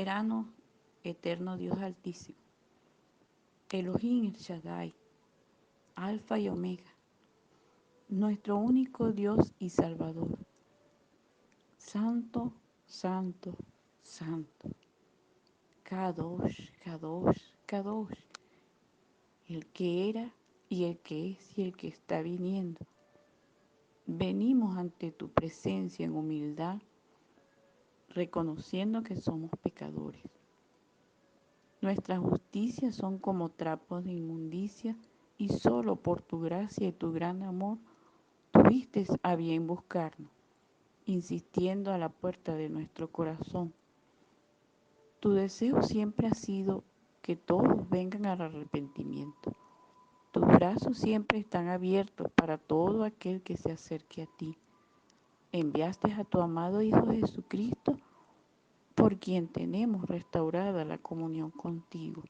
soberano, eterno Dios altísimo, Elohim el Shaddai, Alfa y Omega, nuestro único Dios y Salvador. Santo, santo, santo. Kadosh, Kadosh, Kadosh. El que era y el que es y el que está viniendo. Venimos ante tu presencia en humildad, reconociendo que somos pecadores. Nuestras justicias son como trapos de inmundicia y solo por tu gracia y tu gran amor tuviste a bien buscarnos, insistiendo a la puerta de nuestro corazón. Tu deseo siempre ha sido que todos vengan al arrepentimiento. Tus brazos siempre están abiertos para todo aquel que se acerque a ti. Enviaste a tu amado Hijo Jesucristo, por quien tenemos restaurada la comunión contigo,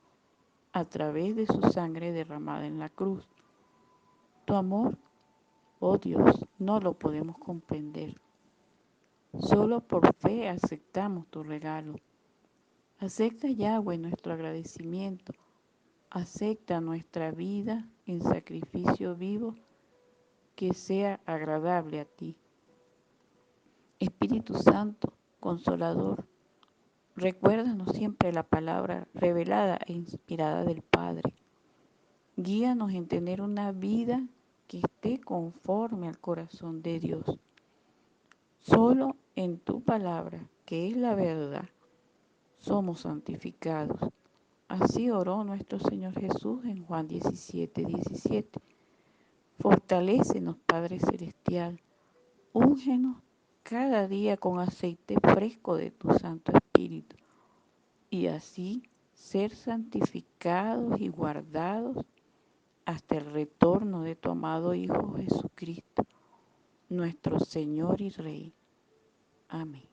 a través de su sangre derramada en la cruz. Tu amor, oh Dios, no lo podemos comprender. Solo por fe aceptamos tu regalo. Acepta, Yahweh, nuestro agradecimiento. Acepta nuestra vida en sacrificio vivo que sea agradable a ti. Espíritu Santo, Consolador, recuérdanos siempre la palabra revelada e inspirada del Padre. Guíanos en tener una vida que esté conforme al corazón de Dios. Solo en tu palabra, que es la verdad, somos santificados. Así oró nuestro Señor Jesús en Juan 17:17. Fortalécenos, Padre Celestial, úngenos cada día con aceite fresco de tu Santo Espíritu, y así ser santificados y guardados hasta el retorno de tu amado Hijo Jesucristo, nuestro Señor y Rey. Amén.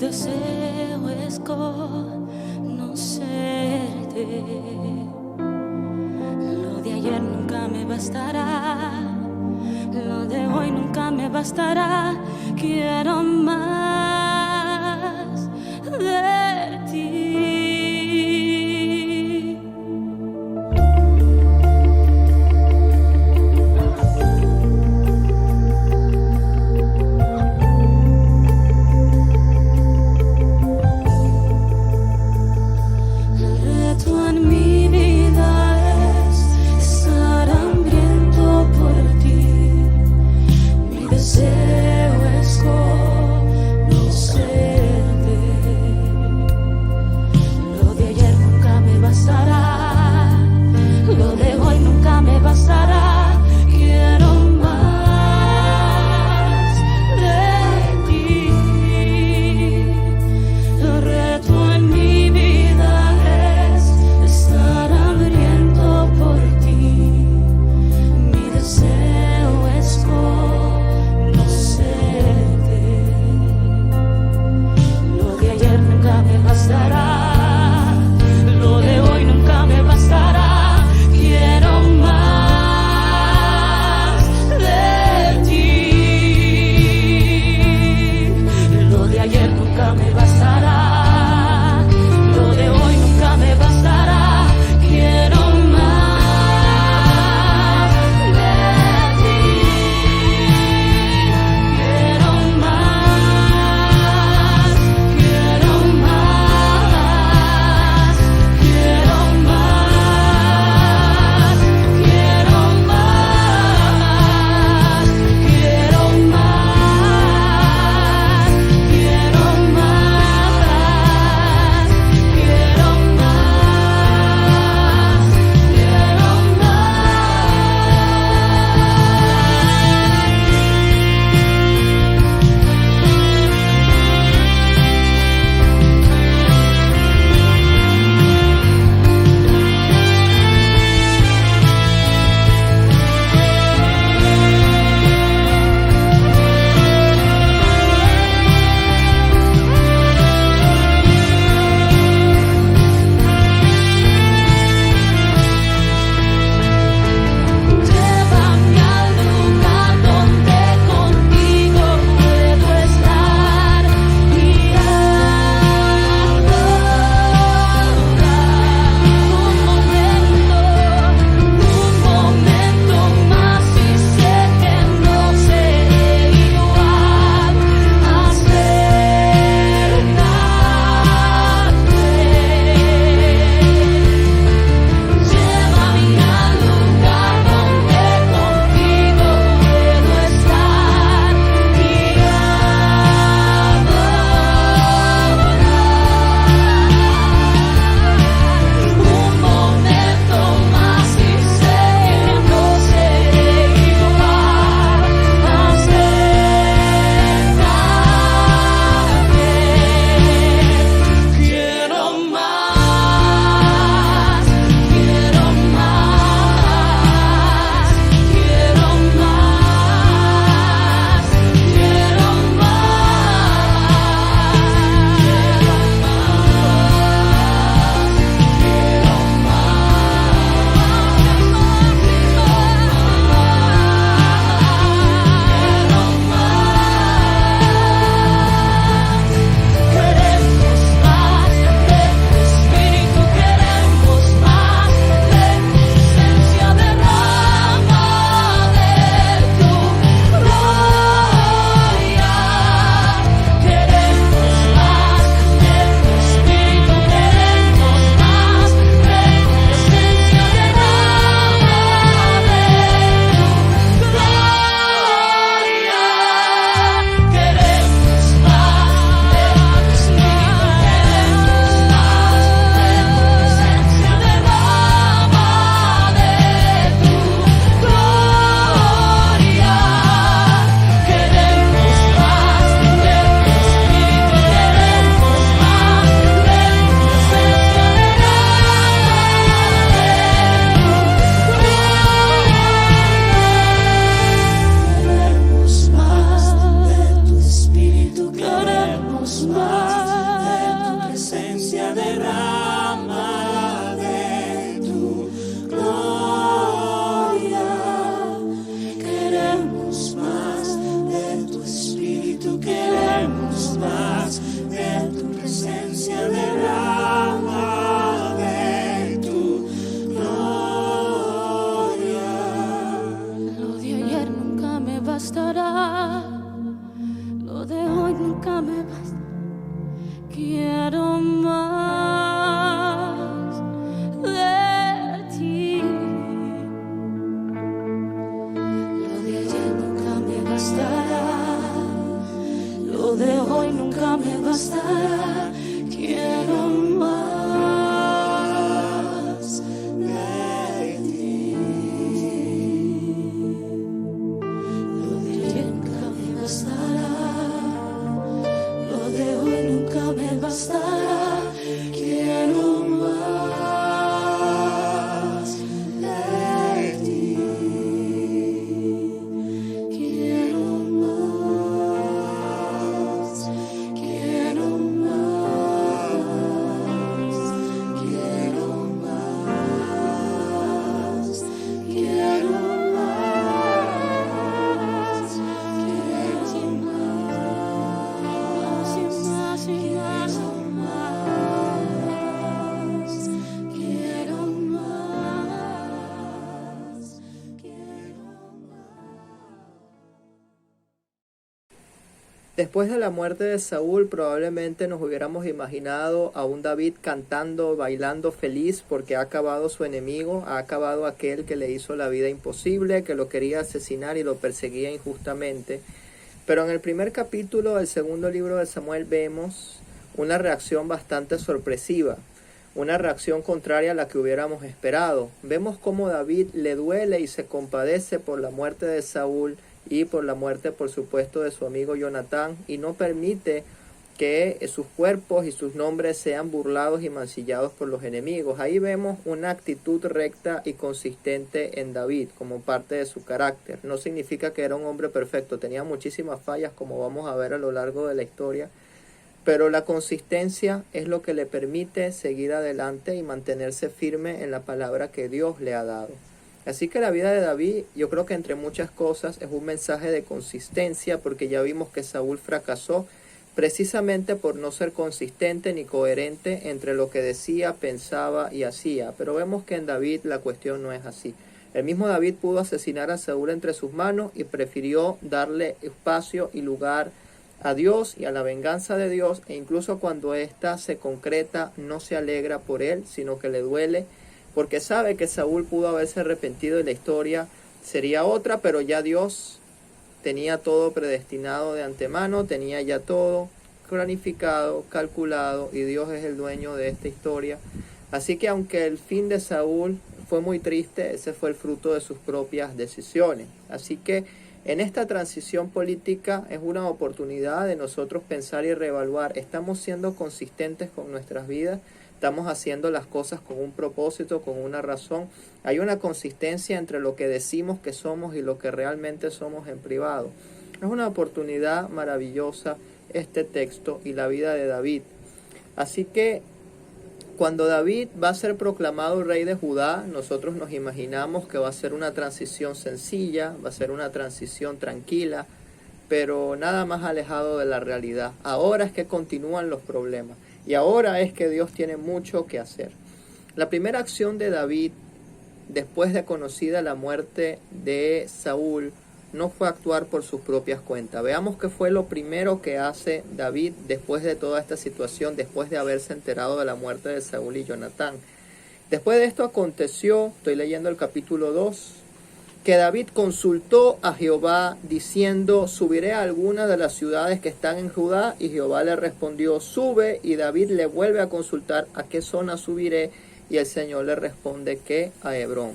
Deseo es conocerte. Lo de ayer nunca me bastará, lo de hoy nunca me bastará. Quiero más de ti. bastará. Quiero más de ti. Quiero más. Quiero más. Quiero más. Quiero más. Quiero más. Y más y más y más. Quiero más. Quiero Después de la muerte de Saúl, probablemente nos hubiéramos imaginado a un David cantando, bailando feliz porque ha acabado su enemigo, ha acabado aquel que le hizo la vida imposible, que lo quería asesinar y lo perseguía injustamente. Pero en el primer capítulo del segundo libro de Samuel vemos una reacción bastante sorpresiva, una reacción contraria a la que hubiéramos esperado. Vemos cómo David le duele y se compadece por la muerte de Saúl y por la muerte, por supuesto, de su amigo Jonatán, y no permite que sus cuerpos y sus nombres sean burlados y mancillados por los enemigos. Ahí vemos una actitud recta y consistente en David como parte de su carácter. No significa que era un hombre perfecto, tenía muchísimas fallas, como vamos a ver a lo largo de la historia, pero la consistencia es lo que le permite seguir adelante y mantenerse firme en la palabra que Dios le ha dado. Así que la vida de David, yo creo que entre muchas cosas es un mensaje de consistencia, porque ya vimos que Saúl fracasó precisamente por no ser consistente ni coherente entre lo que decía, pensaba y hacía. Pero vemos que en David la cuestión no es así. El mismo David pudo asesinar a Saúl entre sus manos y prefirió darle espacio y lugar a Dios y a la venganza de Dios, e incluso cuando ésta se concreta no se alegra por él, sino que le duele, porque sabe que Saúl pudo haberse arrepentido y la historia sería otra, pero ya Dios tenía todo predestinado de antemano, tenía ya todo planificado, calculado, y Dios es el dueño de esta historia. Así que aunque el fin de Saúl fue muy triste, ese fue el fruto de sus propias decisiones. Así que en esta transición política es una oportunidad de nosotros pensar y reevaluar. ¿Estamos siendo consistentes con nuestras vidas? ¿Estamos haciendo las cosas con un propósito, con una razón? ¿Hay una consistencia entre lo que decimos que somos y lo que realmente somos en privado? Es una oportunidad maravillosa este texto y la vida de David. Así que cuando David va a ser proclamado rey de Judá, nosotros nos imaginamos que va a ser una transición sencilla, va a ser una transición tranquila, pero nada más alejado de la realidad. Ahora es que continúan los problemas y ahora es que Dios tiene mucho que hacer. La primera acción de David, después de conocida la muerte de Saúl, no fue actuar por sus propias cuentas. Veamos qué fue lo primero que hace David después de toda esta situación, después de haberse enterado de la muerte de Saúl y Jonatán. Después de esto aconteció, estoy leyendo el capítulo 2, que David consultó a Jehová diciendo: subiré a alguna de las ciudades que están en Judá, y Jehová le respondió: sube. Y David le vuelve a consultar: ¿a qué zona subiré? Y el Señor le responde que a Hebrón.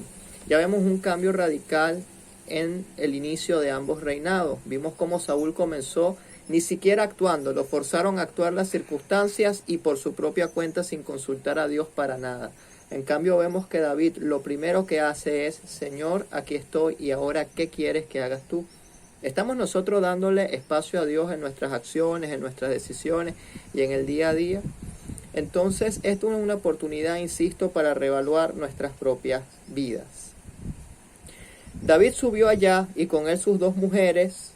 Ya vemos un cambio radical en el inicio de ambos reinados. Vimos cómo Saúl comenzó ni siquiera actuando, lo forzaron a actuar las circunstancias y por su propia cuenta, sin consultar a Dios para nada. En cambio vemos que David lo primero que hace es: Señor, aquí estoy, y ahora ¿qué quieres que hagas tú? ¿Estamos nosotros dándole espacio a Dios en nuestras acciones, en nuestras decisiones y en el día a día? Entonces esto es una oportunidad, insisto, para reevaluar nuestras propias vidas. David subió allá y con él sus dos mujeres,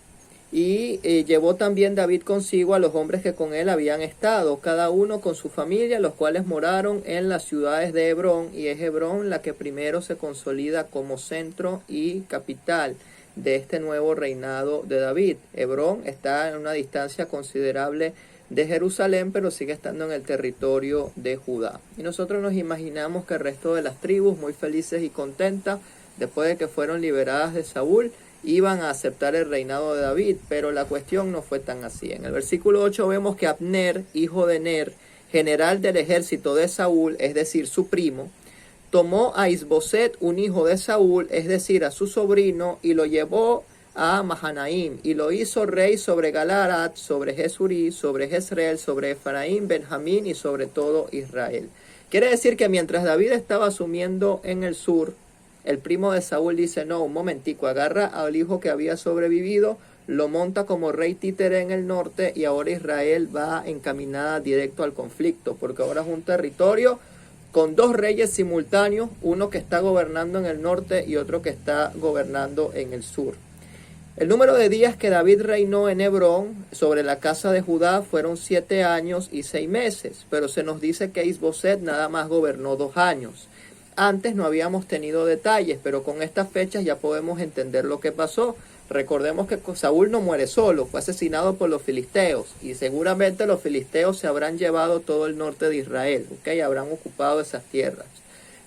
y llevó también David consigo a los hombres que con él habían estado, cada uno con su familia, los cuales moraron en las ciudades de Hebrón, y es Hebrón la que primero se consolida como centro y capital de este nuevo reinado de David. Hebrón está en una distancia considerable de Jerusalén, pero sigue estando en el territorio de Judá. Y nosotros nos imaginamos que el resto de las tribus, muy felices y contentas, después de que fueron liberadas de Saúl, iban a aceptar el reinado de David, pero la cuestión no fue tan así. En el versículo 8 vemos que Abner, hijo de Ner, general del ejército de Saúl, es decir, su primo, tomó a Isboset, un hijo de Saúl, es decir, a su sobrino, y lo llevó a Mahanaim, y lo hizo rey sobre Galaad, sobre Jesurí, sobre Jezreel, sobre Efraín, Benjamín y sobre todo Israel. Quiere decir que mientras David estaba asumiendo en el sur, el primo de Saúl dice, no, un momentico, agarra al hijo que había sobrevivido, lo monta como rey títere en el norte y ahora Israel va encaminada directo al conflicto, porque ahora es un territorio con dos reyes simultáneos, uno que está gobernando en el norte y otro que está gobernando en el sur. El número de días que David reinó en Hebrón sobre la casa de Judá fueron 7 años y 6 meses, pero se nos dice que Isboset nada más gobernó 2 años. Antes no habíamos tenido detalles, pero con estas fechas ya podemos entender lo que pasó. Recordemos que Saúl no muere solo, fue asesinado por los filisteos y seguramente los filisteos se habrán llevado todo el norte de Israel, ¿ok? Habrán ocupado esas tierras.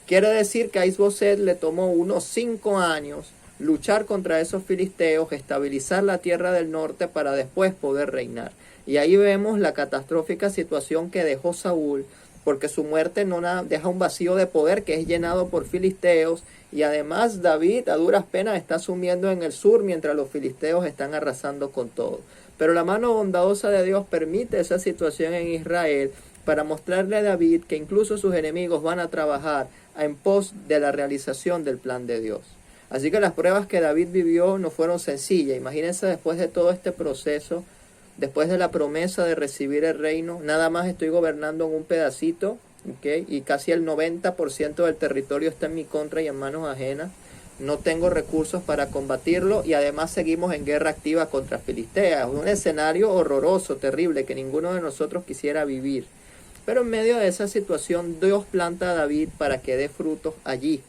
Quiere decir que a Isboset le tomó unos 5 años luchar contra esos filisteos, estabilizar la tierra del norte para después poder reinar. Y ahí vemos la catastrófica situación que dejó Saúl, porque su muerte no deja un vacío de poder que es llenado por filisteos, y además David a duras penas está asumiendo en el sur mientras los filisteos están arrasando con todo. Pero la mano bondadosa de Dios permite esa situación en Israel para mostrarle a David que incluso sus enemigos van a trabajar en pos de la realización del plan de Dios. Así que las pruebas que David vivió no fueron sencillas. Imagínense, después de todo este proceso, después de la promesa de recibir el reino, nada más estoy gobernando en un pedacito, ¿okay? Y casi el 90% del territorio está en mi contra y en manos ajenas. No tengo recursos para combatirlo y además seguimos en guerra activa contra Filistea. Un escenario horroroso, terrible, que ninguno de nosotros quisiera vivir. Pero en medio de esa situación, Dios planta a David para que dé frutos allí.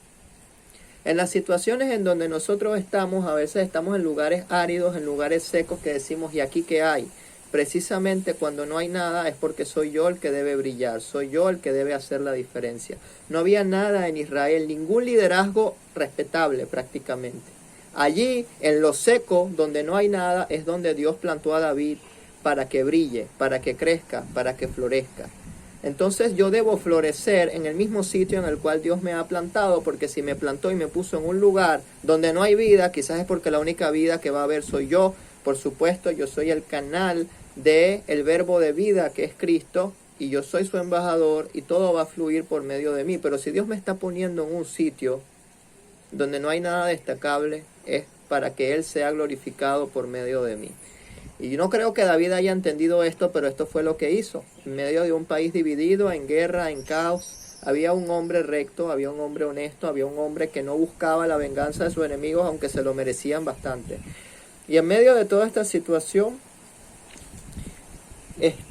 En las situaciones en donde nosotros estamos, a veces estamos en lugares áridos, en lugares secos que decimos, ¿y aquí qué hay? Precisamente cuando no hay nada es porque soy yo el que debe brillar, soy yo el que debe hacer la diferencia. No había nada en Israel, ningún liderazgo respetable prácticamente. Allí, en lo seco, donde no hay nada, es donde Dios plantó a David para que brille, para que crezca, para que florezca. Entonces yo debo florecer en el mismo sitio en el cual Dios me ha plantado, porque si me plantó y me puso en un lugar donde no hay vida, quizás es porque la única vida que va a haber soy yo. Por supuesto, yo soy el canal del verbo de vida que es Cristo y yo soy su embajador y todo va a fluir por medio de mí. Pero si Dios me está poniendo en un sitio donde no hay nada destacable, es para que Él sea glorificado por medio de mí. Y yo no creo que David haya entendido esto, pero esto fue lo que hizo. En medio de un país dividido, en guerra, en caos, había un hombre recto, había un hombre honesto, había un hombre que no buscaba la venganza de sus enemigos, aunque se lo merecían bastante. Y en medio de toda esta situación,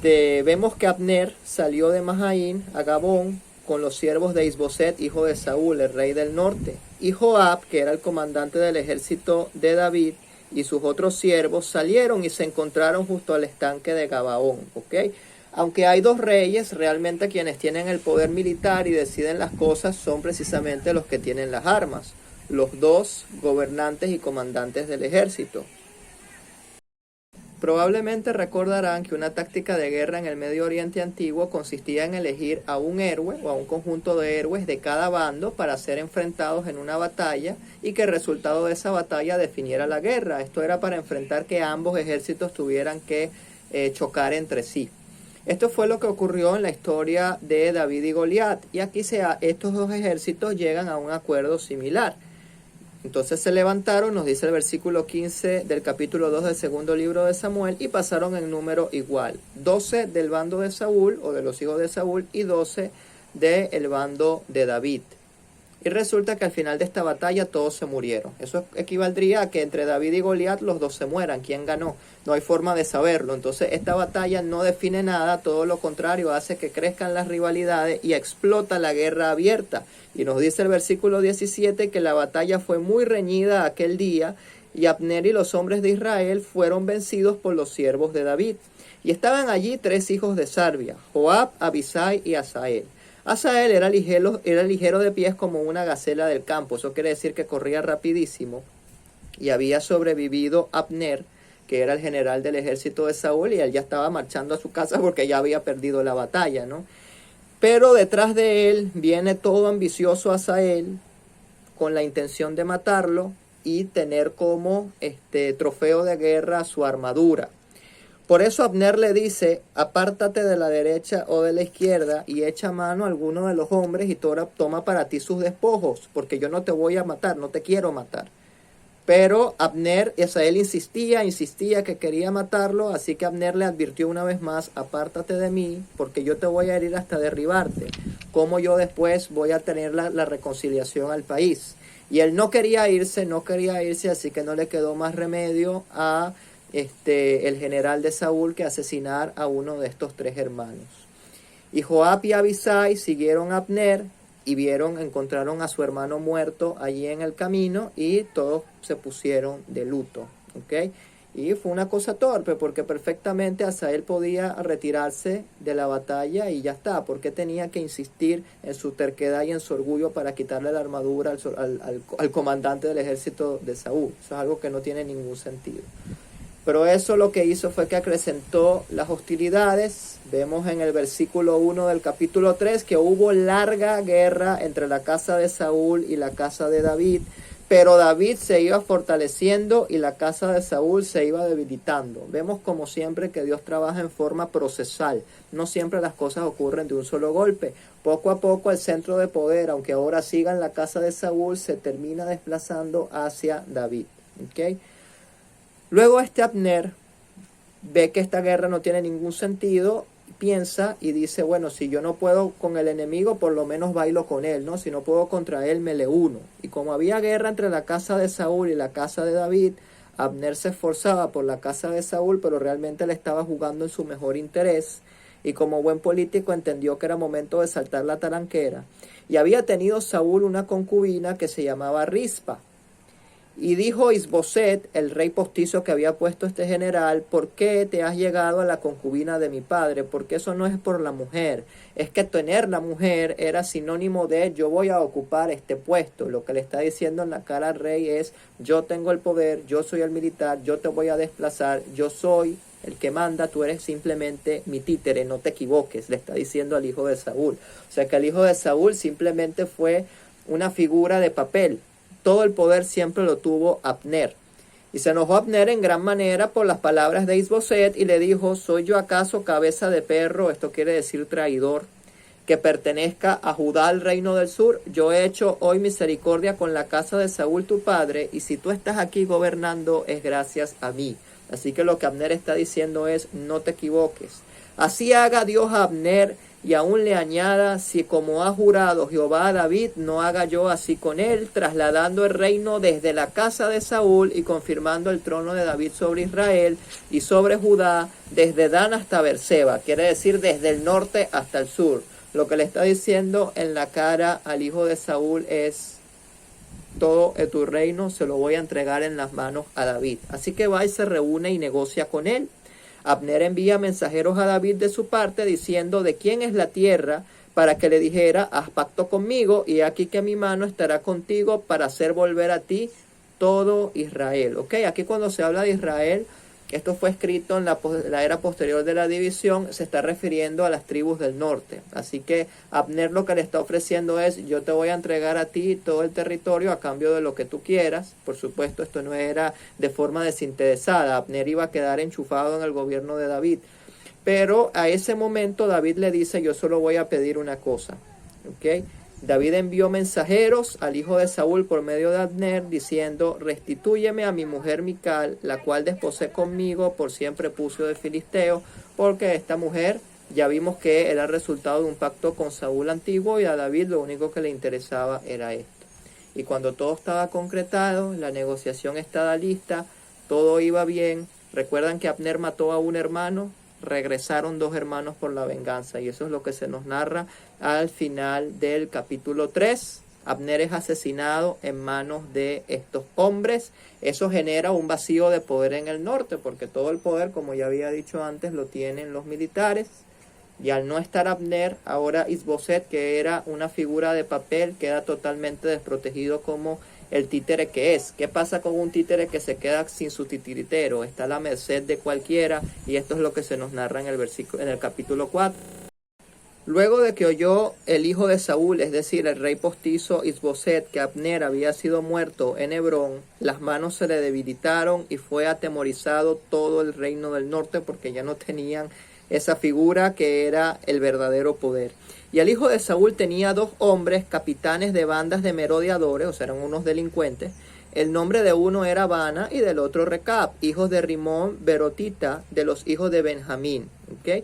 vemos que Abner salió de Mahaín a Gabón con los siervos de Isboset, hijo de Saúl, el rey del norte. Y Joab, que era el comandante del ejército de David, y sus otros siervos salieron y se encontraron justo al estanque de Gabaón, ¿ok? Aunque hay dos reyes, realmente quienes tienen el poder militar y deciden las cosas son precisamente los que tienen las armas, los dos gobernantes y comandantes del ejército. Probablemente recordarán que una táctica de guerra en el Medio Oriente antiguo consistía en elegir a un héroe o a un conjunto de héroes de cada bando para ser enfrentados en una batalla y que el resultado de esa batalla definiera la guerra. Esto era para enfrentar que ambos ejércitos tuvieran que chocar entre sí. Esto fue lo que ocurrió en la historia de David y Goliat, y aquí estos dos ejércitos llegan a un acuerdo similar. Entonces se levantaron, nos dice el versículo 15 del capítulo 2 del segundo libro de Samuel, y pasaron en número igual, 12 del bando de Saúl o de los hijos de Saúl y 12 del bando de David. Y resulta que al final de esta batalla todos se murieron. Eso equivaldría a que entre David y Goliat los dos se mueran. ¿Quién ganó? No hay forma de saberlo. Entonces esta batalla no define nada, todo lo contrario, hace que crezcan las rivalidades y explota la guerra abierta. Y nos dice el versículo 17 que la batalla fue muy reñida aquel día y Abner y los hombres de Israel fueron vencidos por los siervos de David. Y estaban allí 3 hijos de Sarbia, Joab, Abisai y Asael. Asael era ligero de pies como una gacela del campo, eso quiere decir que corría rapidísimo, y había sobrevivido Abner, que era el general del ejército de Saúl, y él ya estaba marchando a su casa porque ya había perdido la batalla, ¿no? Pero detrás de él viene todo ambicioso Asael, con la intención de matarlo, y tener como trofeo de guerra su armadura. Por eso Abner le dice, apártate de la derecha o de la izquierda y echa mano a alguno de los hombres y toma para ti sus despojos, porque yo no te voy a matar, no te quiero matar. Pero Abner, él insistía que quería matarlo, así que Abner le advirtió una vez más, apártate de mí, porque yo te voy a herir hasta derribarte. ¿Cómo yo después voy a tener la reconciliación al país? Y él no quería irse, así que no le quedó más remedio a el general de Saúl que asesinar a uno de estos tres hermanos. Y Joab y Abisai siguieron a Abner y encontraron a su hermano muerto allí en el camino y todos se pusieron de luto, ¿ok? Y fue una cosa torpe porque perfectamente Asael podía retirarse de la batalla y ya está. ¿Por qué tenía que insistir en su terquedad y en su orgullo para quitarle la armadura al comandante del ejército de Saúl? Eso es algo que no tiene ningún sentido. Pero eso lo que hizo fue que acrecentó las hostilidades. Vemos en el versículo 1 del capítulo 3 que hubo larga guerra entre la casa de Saúl y la casa de David. Pero David se iba fortaleciendo y la casa de Saúl se iba debilitando. Vemos como siempre que Dios trabaja en forma procesal. No siempre las cosas ocurren de un solo golpe. Poco a poco el centro de poder, aunque ahora siga en la casa de Saúl, se termina desplazando hacia David. ¿Okay? Luego Abner ve que esta guerra no tiene ningún sentido, piensa y dice, bueno, si yo no puedo con el enemigo, por lo menos bailo con él, ¿no? Si no puedo contra él, me le uno. Y como había guerra entre la casa de Saúl y la casa de David, Abner se esforzaba por la casa de Saúl, pero realmente le estaba jugando en su mejor interés. Y como buen político entendió que era momento de saltar la talanquera. Y había tenido Saúl una concubina que se llamaba Rispa. Y dijo Isboset, el rey postizo que había puesto este general, ¿por qué te has llegado a la concubina de mi padre? Porque eso no es por la mujer. Es que tener la mujer era sinónimo de yo voy a ocupar este puesto. Lo que le está diciendo en la cara al rey es yo tengo el poder, yo soy el militar, yo te voy a desplazar, yo soy el que manda, tú eres simplemente mi títere, no te equivoques, le está diciendo al hijo de Saúl. O sea que el hijo de Saúl simplemente fue una figura de papel. Todo el poder siempre lo tuvo Abner. Y se enojó Abner en gran manera por las palabras de Isboset y le dijo, ¿soy yo acaso cabeza de perro? Esto quiere decir traidor, que pertenezca a Judá al reino del sur. Yo he hecho hoy misericordia con la casa de Saúl tu padre, y si tú estás aquí gobernando es gracias a mí. Así que lo que Abner está diciendo es, no te equivoques. Así haga Dios a Abner, y aún le añada, si como ha jurado Jehová a David, no haga yo así con él, trasladando el reino desde la casa de Saúl y confirmando el trono de David sobre Israel y sobre Judá, desde Dan hasta Beerseba, quiere decir desde el norte hasta el sur. Lo que le está diciendo en la cara al hijo de Saúl es, todo tu reino se lo voy a entregar en las manos a David. Así que va y se reúne y negocia con él. Abner envía mensajeros a David de su parte diciendo de quién es la tierra para que le dijera, haz pacto conmigo y aquí que mi mano estará contigo para hacer volver a ti todo Israel. ¿Ok? Aquí cuando se habla de Israel, esto fue escrito en la era posterior de la división, se está refiriendo a las tribus del norte. Así que Abner lo que le está ofreciendo es, yo te voy a entregar a ti todo el territorio a cambio de lo que tú quieras. Por supuesto, esto no era de forma desinteresada. Abner iba a quedar enchufado en el gobierno de David. Pero a ese momento David le dice, yo solo voy a pedir una cosa. ¿Ok? David envió mensajeros al hijo de Saúl por medio de Abner, diciendo, restitúyeme a mi mujer Mical, la cual desposé conmigo por siempre prepucio de filisteo, porque esta mujer ya vimos que era el resultado de un pacto con Saúl antiguo y a David lo único que le interesaba era esto. Y cuando todo estaba concretado, la negociación estaba lista, todo iba bien. Recuerdan que Abner mató a un hermano, regresaron 2 hermanos por la venganza y eso es lo que se nos narra al final del capítulo 3. Abner es asesinado en manos de estos hombres. Eso genera un vacío de poder en el norte porque todo el poder, como ya había dicho antes, lo tienen los militares. Y al no estar Abner, ahora Isboset, que era una figura de papel, queda totalmente desprotegido como el títere que es. ¿Qué pasa con un títere que se queda sin su titiritero? Está a la merced de cualquiera y esto es lo que se nos narra en el capítulo 4. Luego de que oyó el hijo de Saúl, es decir, el rey postizo Isboset, que Abner había sido muerto en Hebrón, las manos se le debilitaron y fue atemorizado todo el reino del norte porque ya no tenían esa figura que era el verdadero poder. Y el hijo de Saúl tenía 2 hombres, capitanes de bandas de merodeadores, o sea, eran unos delincuentes. El nombre de uno era Bana y del otro Recab, hijos de Rimón Berotita, de los hijos de Benjamín. ¿Okay?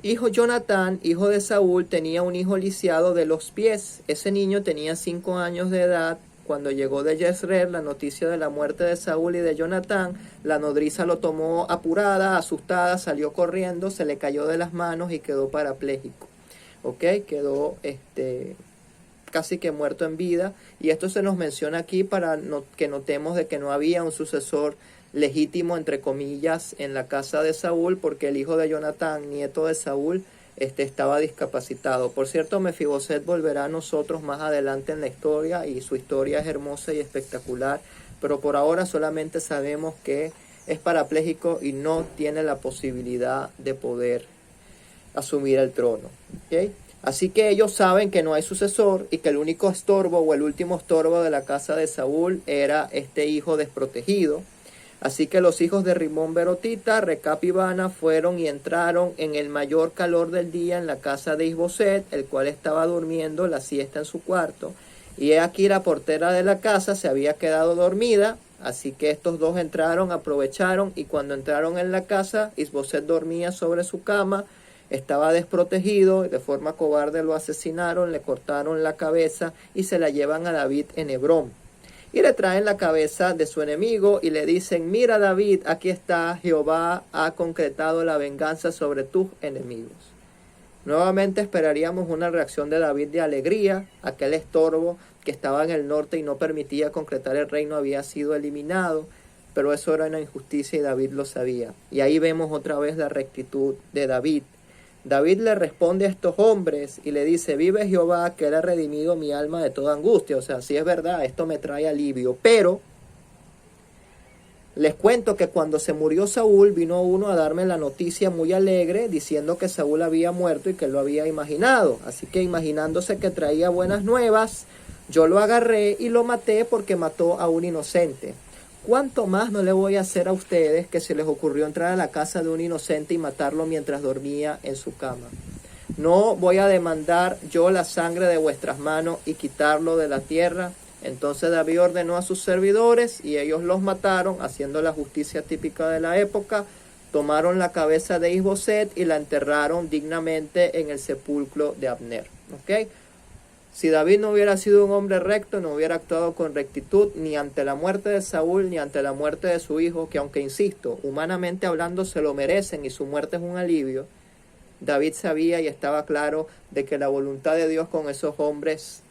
Hijo Jonatán, hijo de Saúl, tenía un hijo lisiado de los pies. Ese niño tenía 5 años de edad. Cuando llegó de Jezreel la noticia de la muerte de Saúl y de Jonatán, la nodriza lo tomó apurada, asustada, salió corriendo, se le cayó de las manos y quedó parapléjico. ¿Ok? Quedó casi que muerto en vida. Y esto se nos menciona aquí para que notemos de que no había un sucesor legítimo, entre comillas, en la casa de Saúl, porque el hijo de Jonatán, nieto de Saúl, estaba discapacitado. Por cierto, Mefiboset volverá a nosotros más adelante en la historia y su historia es hermosa y espectacular, pero por ahora solamente sabemos que es parapléjico y no tiene la posibilidad de poder asumir el trono. ¿Okay? Así que ellos saben que no hay sucesor y que el único estorbo o el último estorbo de la casa de Saúl era este hijo desprotegido. Así que los hijos de Rimón Berotita, Recab y Bana, fueron y entraron en el mayor calor del día en la casa de Isboset, el cual estaba durmiendo la siesta en su cuarto. Y he aquí la portera de la casa se había quedado dormida, así que estos 2 entraron, aprovecharon, y cuando entraron en la casa, Isboset dormía sobre su cama, estaba desprotegido, de forma cobarde lo asesinaron, le cortaron la cabeza y se la llevan a David en Hebrón. Y le traen la cabeza de su enemigo y le dicen: mira, David, aquí está, Jehová ha concretado la venganza sobre tus enemigos. Nuevamente esperaríamos una reacción de David de alegría. Aquel estorbo que estaba en el norte y no permitía concretar el reino había sido eliminado, pero eso era una injusticia y David lo sabía. Y ahí vemos otra vez la rectitud de David. David le responde a estos hombres y le dice: vive Jehová, que él ha redimido mi alma de toda angustia. O sea, sí es verdad, esto me trae alivio. Pero les cuento que cuando se murió Saúl, vino uno a darme la noticia muy alegre, diciendo que Saúl había muerto y que lo había imaginado. Así que, imaginándose que traía buenas nuevas, yo lo agarré y lo maté porque mató a un inocente. ¿Cuánto más no le voy a hacer a ustedes que se les ocurrió entrar a la casa de un inocente y matarlo mientras dormía en su cama? ¿No voy a demandar yo la sangre de vuestras manos y quitarlo de la tierra? Entonces David ordenó a sus servidores y ellos los mataron, haciendo la justicia típica de la época. Tomaron la cabeza de Isboset y la enterraron dignamente en el sepulcro de Abner. ¿Ok? Si David no hubiera sido un hombre recto, no hubiera actuado con rectitud ni ante la muerte de Saúl ni ante la muerte de su hijo, que aunque insisto, humanamente hablando se lo merecen y su muerte es un alivio, David sabía y estaba claro de que la voluntad de Dios con esos hombres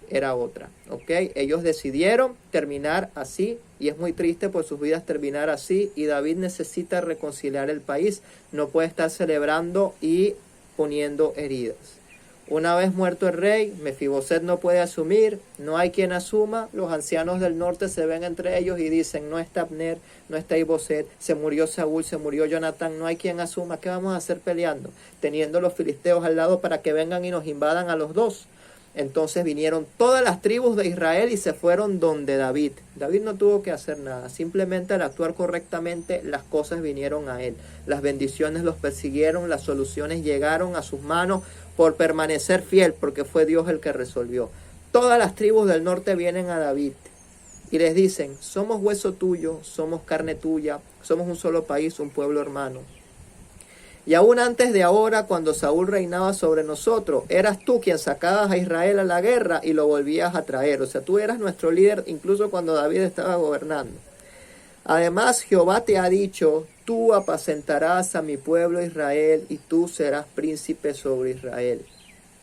era otra. ¿Ok? Ellos decidieron terminar así y es muy triste por sus vidas terminar así, y David necesita reconciliar el país, no puede estar celebrando y poniendo heridas. Una vez muerto el rey, Mefiboset no puede asumir, no hay quien asuma. Los ancianos del norte se ven entre ellos y dicen: no está Abner, no está Isboset, se murió Saúl, se murió Jonatán, no hay quien asuma. ¿Qué vamos a hacer peleando? Teniendo los filisteos al lado para que vengan y nos invadan a los 2. Entonces vinieron todas las tribus de Israel y se fueron donde David. David no tuvo que hacer nada, simplemente al actuar correctamente las cosas vinieron a él. Las bendiciones los persiguieron, las soluciones llegaron a sus manos por permanecer fiel, porque fue Dios el que resolvió. Todas las tribus del norte vienen a David y les dicen: somos hueso tuyo, somos carne tuya, somos un solo país, un pueblo hermano. Y aún antes de ahora, cuando Saúl reinaba sobre nosotros, eras tú quien sacabas a Israel a la guerra y lo volvías a traer. O sea, tú eras nuestro líder incluso cuando David estaba gobernando. Además, Jehová te ha dicho: tú apacentarás a mi pueblo Israel y tú serás príncipe sobre Israel.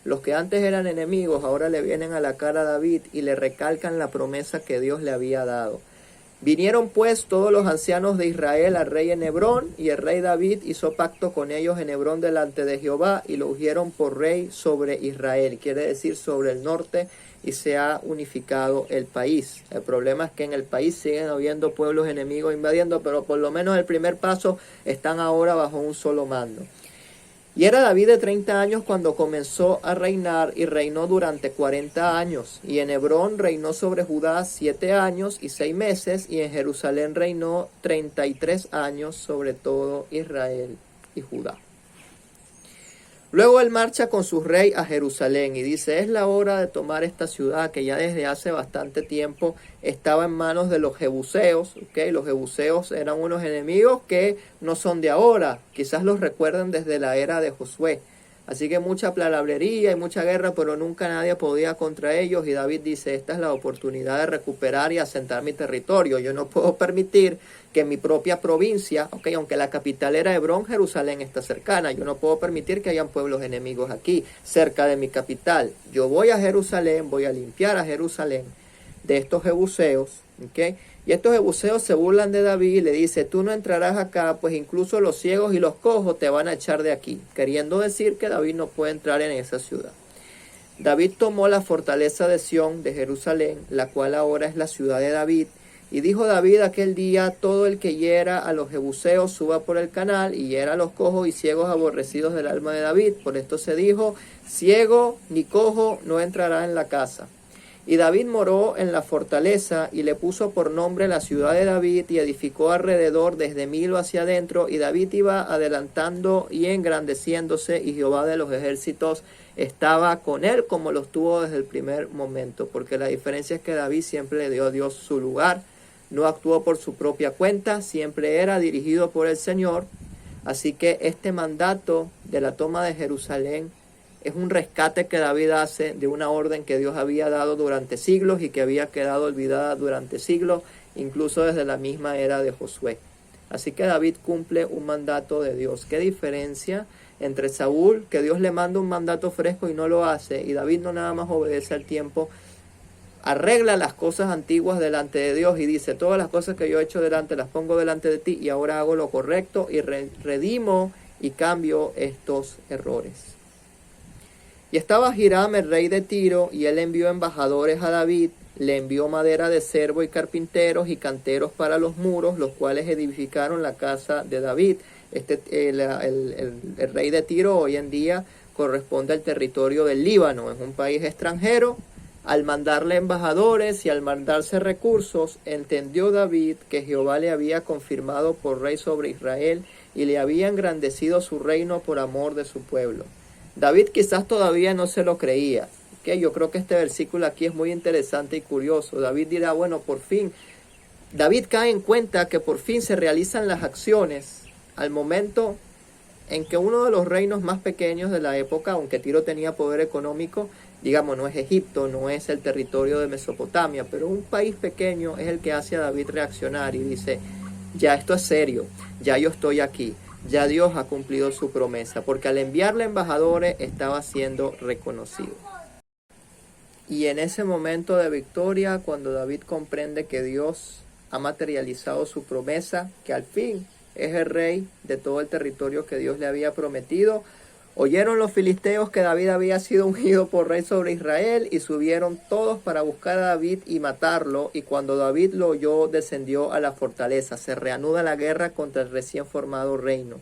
Los que antes eran enemigos ahora le vienen a la cara a David y le recalcan la promesa que Dios le había dado. Vinieron pues todos los ancianos de Israel al rey en Hebrón, y el rey David hizo pacto con ellos en Hebrón delante de Jehová, y lo ungieron por rey sobre Israel, quiere decir sobre el norte, y se ha unificado el país. El problema es que en el país siguen habiendo pueblos enemigos invadiendo, pero por lo menos el primer paso están ahora bajo un solo mando. Y era David de 30 años cuando comenzó a reinar y reinó durante 40 años. Y en Hebrón reinó sobre Judá 7 años y 6 meses. Y en Jerusalén reinó 33 años sobre todo Israel y Judá. Luego él marcha con su rey a Jerusalén y dice, es la hora de tomar esta ciudad que ya desde hace bastante tiempo estaba en manos de los jebuseos. ¿Okay? Los jebuseos eran unos enemigos que no son de ahora, quizás los recuerden desde la era de Josué. Así que mucha palabrería y mucha guerra, pero nunca nadie podía contra ellos. Y David dice, esta es la oportunidad de recuperar y asentar mi territorio. Yo no puedo permitir que mi propia provincia, aunque la capital era Hebrón, Jerusalén está cercana. Yo no puedo permitir que hayan pueblos enemigos aquí, cerca de mi capital. Yo voy a Jerusalén, voy a limpiar a Jerusalén de estos jebuseos, y estos jebuseos se burlan de David y le dice, tú no entrarás acá, pues incluso los ciegos y los cojos te van a echar de aquí, queriendo decir que David no puede entrar en esa ciudad. David tomó la fortaleza de Sión de Jerusalén, la cual ahora es la ciudad de David, y dijo David aquel día, todo el que hiera a los jebuseos suba por el canal, y hiera a los cojos y ciegos aborrecidos del alma de David. Por esto se dijo, ciego ni cojo no entrará en la casa. Y David moró en la fortaleza y le puso por nombre la ciudad de David y edificó alrededor desde Milo hacia adentro. Y David iba adelantando y engrandeciéndose y Jehová de los ejércitos estaba con él como lo estuvo desde el primer momento. Porque la diferencia es que David siempre le dio a Dios su lugar, no actuó por su propia cuenta, siempre era dirigido por el Señor. Así que este mandato de la toma de Jerusalén es un rescate que David hace de una orden que Dios había dado durante siglos y que había quedado olvidada durante siglos, incluso desde la misma era de Josué. Así que David cumple un mandato de Dios. ¿Qué diferencia entre Saúl, que Dios le manda un mandato fresco y no lo hace, y David no nada más obedece al tiempo, arregla las cosas antiguas delante de Dios y dice, todas las cosas que yo he hecho delante las pongo delante de ti y ahora hago lo correcto y redimo y cambio estos errores? Y estaba Hiram, el rey de Tiro, y él envió embajadores a David, le envió madera de cedro y carpinteros y canteros para los muros, los cuales edificaron la casa de David. El rey de Tiro hoy en día corresponde al territorio del Líbano, es un país extranjero. Al mandarle embajadores y al mandarse recursos, entendió David que Jehová le había confirmado por rey sobre Israel y le había engrandecido su reino por amor de su pueblo. David quizás todavía no se lo creía. Yo creo que este versículo aquí es muy interesante y curioso. David dirá, bueno, por fin, David cae en cuenta que por fin se realizan las acciones al momento en que uno de los reinos más pequeños de la época, aunque Tiro tenía poder económico, digamos, no es Egipto, no es el territorio de Mesopotamia, pero un país pequeño es el que hace a David reaccionar y dice, ya esto es serio, ya yo estoy aquí. Ya Dios ha cumplido su promesa, porque al enviarle embajadores estaba siendo reconocido. Y en ese momento de victoria, cuando David comprende que Dios ha materializado su promesa, que al fin es el rey de todo el territorio que Dios le había prometido, oyeron los filisteos que David había sido ungido por rey sobre Israel y subieron todos para buscar a David y matarlo. Y cuando David lo oyó, descendió a la fortaleza. Se reanuda la guerra contra el recién formado reino.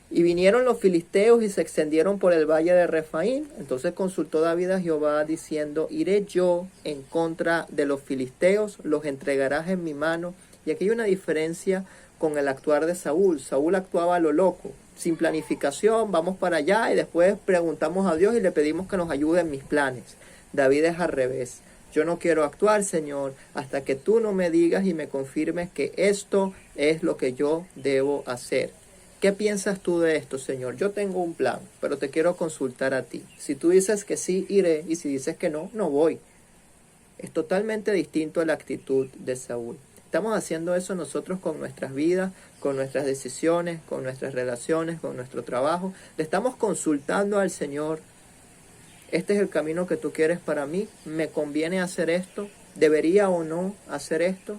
Y vinieron los filisteos y se extendieron por el valle de Refaín. Entonces consultó David a Jehová diciendo, iré yo en contra de los filisteos, los entregarás en mi mano. Y aquí hay una diferencia con el actuar de Saúl. Saúl actuaba a lo loco, sin planificación, vamos para allá y después preguntamos a Dios y le pedimos que nos ayude en mis planes. David es al revés. Yo no quiero actuar, Señor, hasta que tú no me digas y me confirmes que esto es lo que yo debo hacer. ¿Qué piensas tú de esto, Señor? Yo tengo un plan, pero te quiero consultar a ti. Si tú dices que sí, iré, y si dices que no, no voy. Es totalmente distinto a la actitud de Saúl. Estamos haciendo eso nosotros con nuestras vidas, con nuestras decisiones, con nuestras relaciones, con nuestro trabajo. Le estamos consultando al Señor. Este es el camino que tú quieres para mí. ¿Me conviene hacer esto? ¿Debería o no hacer esto?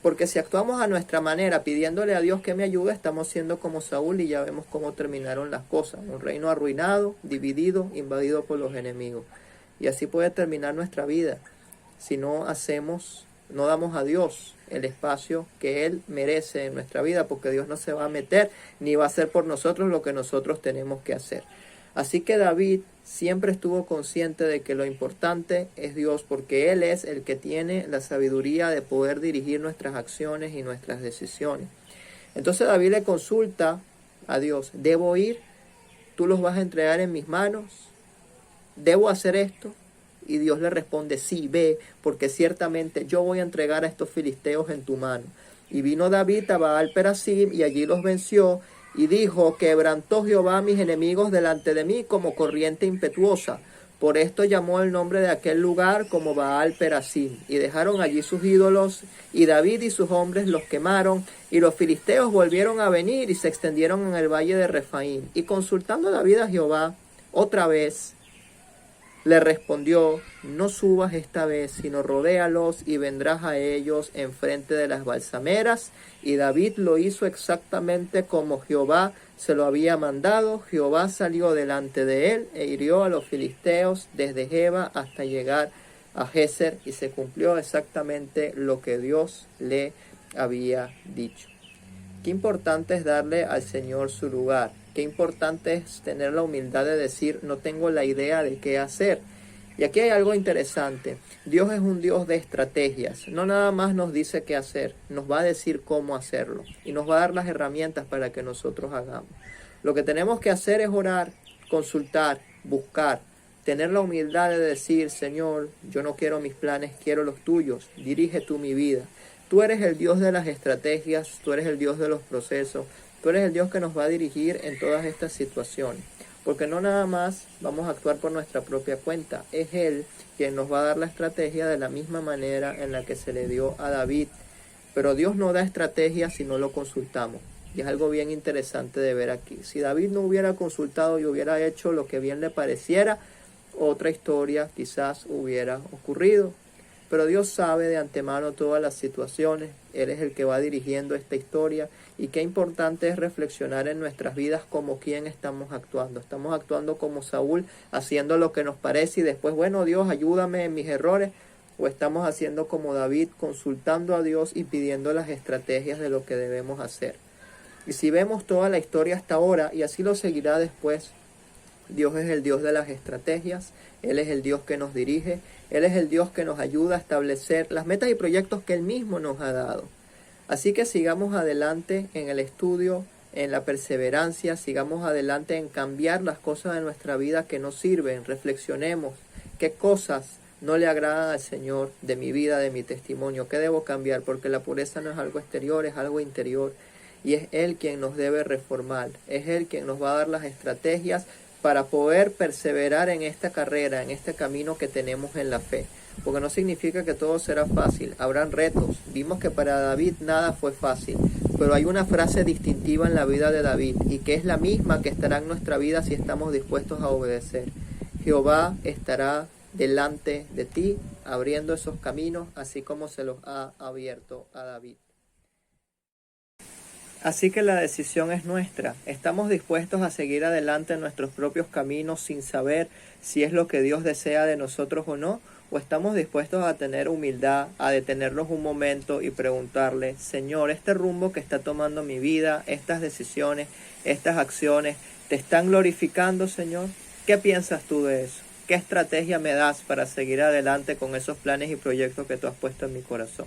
Porque si actuamos a nuestra manera, pidiéndole a Dios que me ayude, estamos siendo como Saúl y ya vemos cómo terminaron las cosas. Un reino arruinado, dividido, invadido por los enemigos. Y así puede terminar nuestra vida si no damos a Dios el espacio que Él merece en nuestra vida, porque Dios no se va a meter ni va a hacer por nosotros lo que nosotros tenemos que hacer. Así que David siempre estuvo consciente de que lo importante es Dios, porque Él es el que tiene la sabiduría de poder dirigir nuestras acciones y nuestras decisiones. Entonces David le consulta a Dios: ¿debo ir? ¿Tú los vas a entregar en mis manos? ¿Debo hacer esto? Y Dios le responde: sí, ve, porque ciertamente yo voy a entregar a estos filisteos en tu mano. Y vino David a Baal Perasim y allí los venció, y dijo: quebrantó Jehová a mis enemigos delante de mí como corriente impetuosa. Por esto llamó el nombre de aquel lugar como Baal Perasim. Y dejaron allí sus ídolos, y David y sus hombres los quemaron, y los filisteos volvieron a venir y se extendieron en el valle de Refaim. Y consultando David a Jehová otra vez, le respondió: no subas esta vez, sino rodéalos y vendrás a ellos enfrente de las balsameras. Y David lo hizo exactamente como Jehová se lo había mandado. Jehová salió delante de él e hirió a los filisteos desde Geba hasta llegar a Geser, y se cumplió exactamente lo que Dios le había dicho. Qué importante es darle al Señor su lugar. Qué importante es tener la humildad de decir: no tengo la idea de qué hacer. Y aquí hay algo interesante. Dios es un Dios de estrategias. No nada más nos dice qué hacer, nos va a decir cómo hacerlo. Y nos va a dar las herramientas para que nosotros hagamos. Lo que tenemos que hacer es orar, consultar, buscar. Tener la humildad de decir: Señor, yo no quiero mis planes, quiero los tuyos. Dirige tú mi vida. Tú eres el Dios de las estrategias, tú eres el Dios de los procesos. Tú eres el Dios que nos va a dirigir en todas estas situaciones, porque no nada más vamos a actuar por nuestra propia cuenta. Es Él quien nos va a dar la estrategia de la misma manera en la que se le dio a David. Pero Dios no da estrategia si no lo consultamos. Y es algo bien interesante de ver aquí. Si David no hubiera consultado y hubiera hecho lo que bien le pareciera, otra historia quizás hubiera ocurrido. Pero Dios sabe de antemano todas las situaciones. Él es el que va dirigiendo esta historia. Y qué importante es reflexionar en nuestras vidas como quién estamos actuando. Estamos actuando como Saúl, haciendo lo que nos parece y después: bueno, Dios, ayúdame en mis errores. O estamos haciendo como David, consultando a Dios y pidiendo las estrategias de lo que debemos hacer. Y si vemos toda la historia hasta ahora, y así lo seguirá después, Dios es el Dios de las estrategias. Él es el Dios que nos dirige. Él es el Dios que nos ayuda a establecer las metas y proyectos que Él mismo nos ha dado. Así que sigamos adelante en el estudio, en la perseverancia, sigamos adelante en cambiar las cosas de nuestra vida que no sirven. Reflexionemos qué cosas no le agradan al Señor de mi vida, de mi testimonio, qué debo cambiar, porque la pureza no es algo exterior, es algo interior. Y es Él quien nos debe reformar, es Él quien nos va a dar las estrategias para poder perseverar en esta carrera, en este camino que tenemos en la fe. Porque no significa que todo será fácil, habrán retos. Vimos que para David nada fue fácil, pero hay una frase distintiva en la vida de David, y que es la misma que estará en nuestra vida si estamos dispuestos a obedecer. Jehová estará delante de ti, abriendo esos caminos, así como se los ha abierto a David. Así que la decisión es nuestra. ¿Estamos dispuestos a seguir adelante en nuestros propios caminos sin saber si es lo que Dios desea de nosotros o no? ¿O estamos dispuestos a tener humildad, a detenernos un momento y preguntarle: Señor, este rumbo que está tomando mi vida, estas decisiones, estas acciones, ¿te están glorificando, Señor? ¿Qué piensas tú de eso? ¿Qué estrategia me das para seguir adelante con esos planes y proyectos que tú has puesto en mi corazón?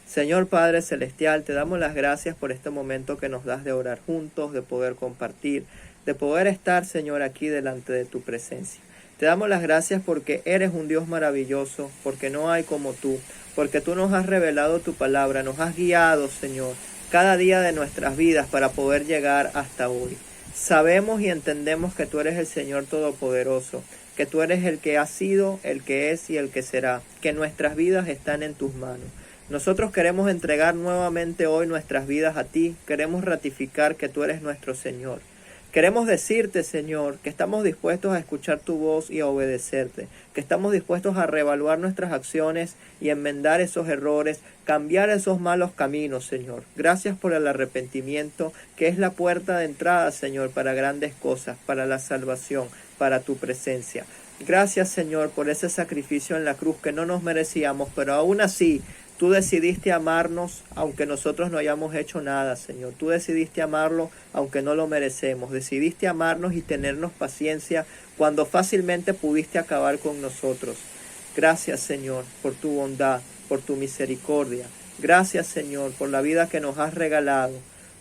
Señor Padre Celestial, te damos las gracias por este momento que nos das de orar juntos, de poder compartir, de poder estar, Señor, aquí delante de tu presencia. Te damos las gracias porque eres un Dios maravilloso, porque no hay como tú, porque tú nos has revelado tu palabra, nos has guiado, Señor, cada día de nuestras vidas para poder llegar hasta hoy. Sabemos y entendemos que tú eres el Señor Todopoderoso, que tú eres el que ha sido, el que es y el que será, que nuestras vidas están en tus manos. Nosotros queremos entregar nuevamente hoy nuestras vidas a ti, queremos ratificar que tú eres nuestro Señor. Queremos decirte, Señor, que estamos dispuestos a escuchar tu voz y a obedecerte, que estamos dispuestos a reevaluar nuestras acciones y enmendar esos errores, cambiar esos malos caminos, Señor. Gracias por el arrepentimiento, que es la puerta de entrada, Señor, para grandes cosas, para la salvación, para tu presencia. Gracias, Señor, por ese sacrificio en la cruz que no nos merecíamos, pero aún así Tú decidiste amarnos aunque nosotros no hayamos hecho nada, Señor. Tú decidiste amarlo aunque no lo merecemos. Decidiste amarnos y tenernos paciencia cuando fácilmente pudiste acabar con nosotros. Gracias, Señor, por tu bondad, por tu misericordia. Gracias, Señor, por la vida que nos has regalado,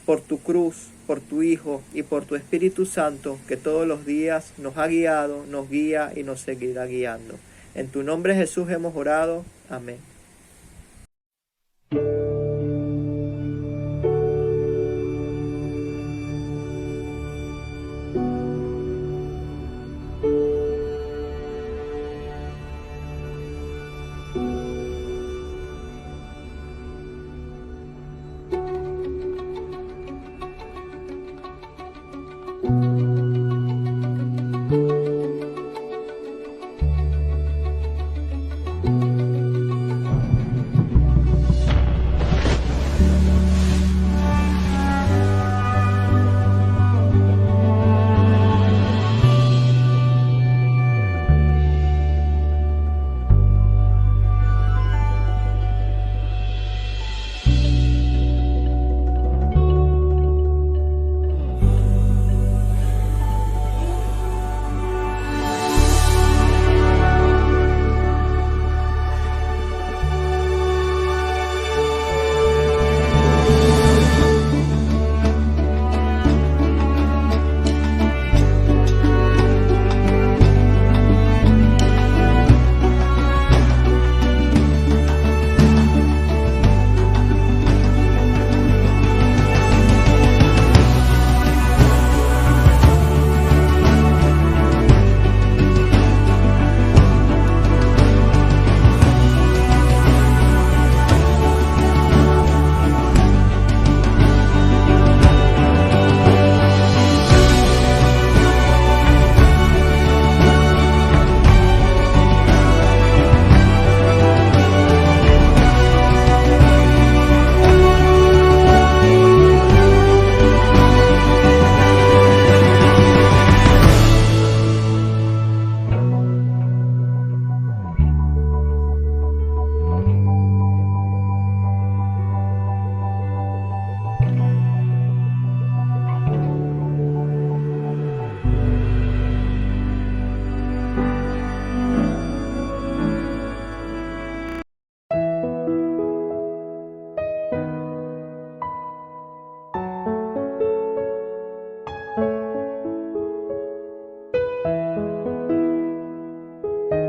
por tu cruz, por tu Hijo y por tu Espíritu Santo, que todos los días nos ha guiado, nos guía y nos seguirá guiando. En tu nombre, Jesús, hemos orado. Amén.